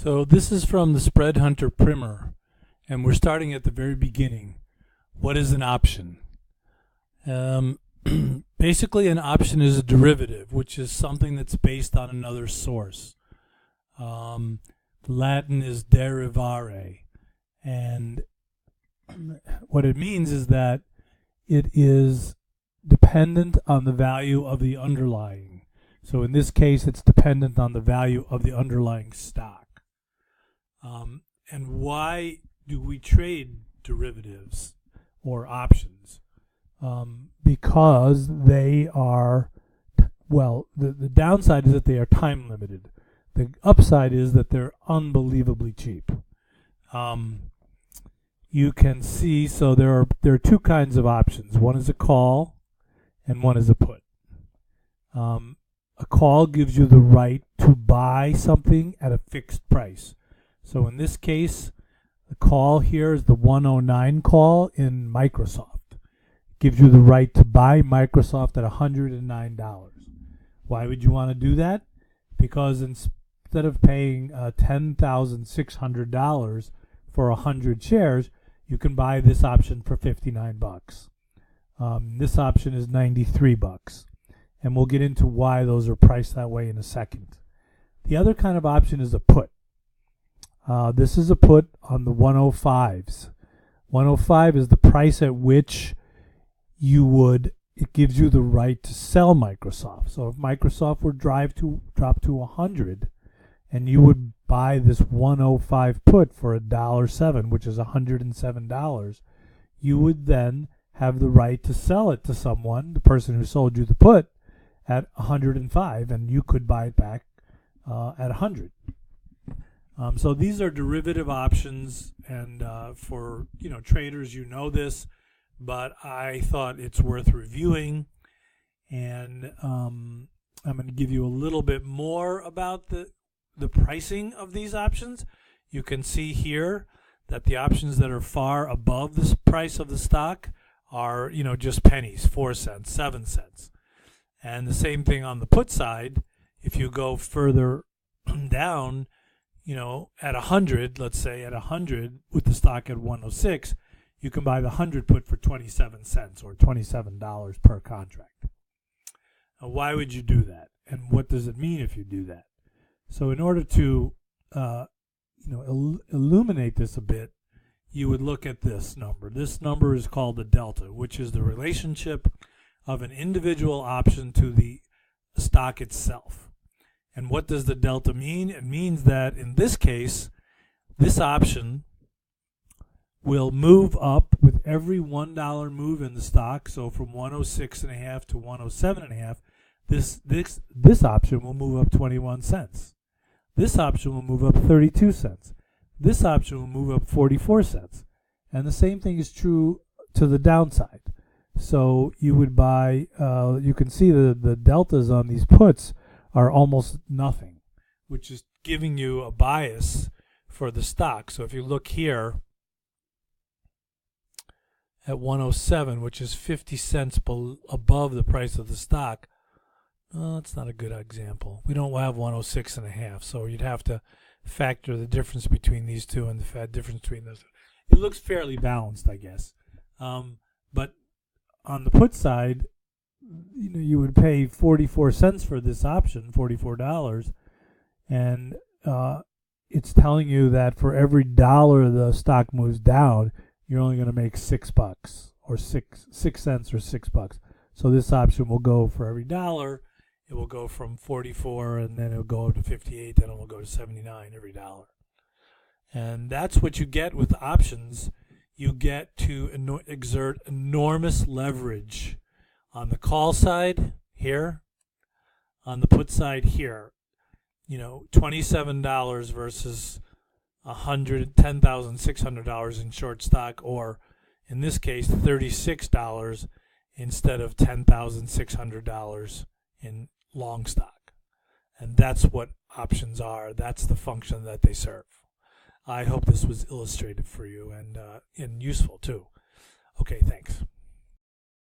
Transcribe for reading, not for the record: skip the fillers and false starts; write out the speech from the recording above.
So this is from the Spread Hunter primer, and we're starting at the very beginning. What is an option? Basically, an option is a derivative, which is something that's based on another source. The Latin is derivare, and what it means is that it is dependent on the value of the underlying. So in this case, it's dependent on the value of the underlying stock. And why do we trade derivatives or options? Because they are, well, the downside is that they are time limited. The upside is that they're unbelievably cheap. You can see, so there are two kinds of options. One is a call and one is a put. A call gives you the right to buy something at a fixed price. So in this case, the call here is the 109 call in Microsoft. It gives you the right to buy Microsoft at $109. Why would you want to do that? Because instead of paying $10,600 for 100 shares, you can buy this option for $59. This option is $93. And we'll get into why those are priced that way in a second. The other kind of option is a put. This is a put on the 105s. 105 is the price at which it gives you the right to sell Microsoft. So if Microsoft were drop to 100, and you would buy this 105 put for $1.07, which is $107, you would then have the right to sell it to someone, the person who sold you the put, at 105, and you could buy it back at 100. So these are derivative options, and for traders, you know this, but I thought it's worth reviewing, and I'm going to give you a little bit more about the pricing of these options. You can see here that the options that are far above the price of the stock are just pennies, 4 cents, 7 cents. And the same thing on the put side. If you go further down, at 100, let's say at 100 with the stock at 106, you can buy the 100 put for 27 cents or $27 per contract. Now, why would you do that? And what does it mean if you do that? So in order to illuminate this a bit, you would look at this number. This number is called the delta, which is the relationship of an individual option to the stock itself. And what does the delta mean? It means that in this case, this option will move up with every $1 move in the stock. So from 106.5 to 107.5, this option will move up 21 cents. This option will move up 32 cents. This option will move up 44 cents. And the same thing is true to the downside. So you would buy, you can see the deltas on these puts are almost nothing, which is giving you a bias for the stock. So if you look here at 107, which is 50 cents above the price of the stock, that's not a good example. We don't have 106.5, so you'd have to factor the difference between these two and the difference between those. It looks fairly balanced, I guess. But on the put side, you would pay 44 cents for this option, $44, and it's telling you that for every $1 the stock moves down, you're only going to make $6 or 6 cents or $6. So this option will go for every $1. It will go from 44, and then it'll go up to 58, then it will go to 79 every $1. And that's what you get with options. You get to exert enormous leverage on the call side here, on the put side here. $27 versus $10,600 in short stock, or in this case, $36 instead of $10,600 in long stock. And that's what options are. That's the function that they serve. I hope this was illustrative for you and useful too. Okay, thanks.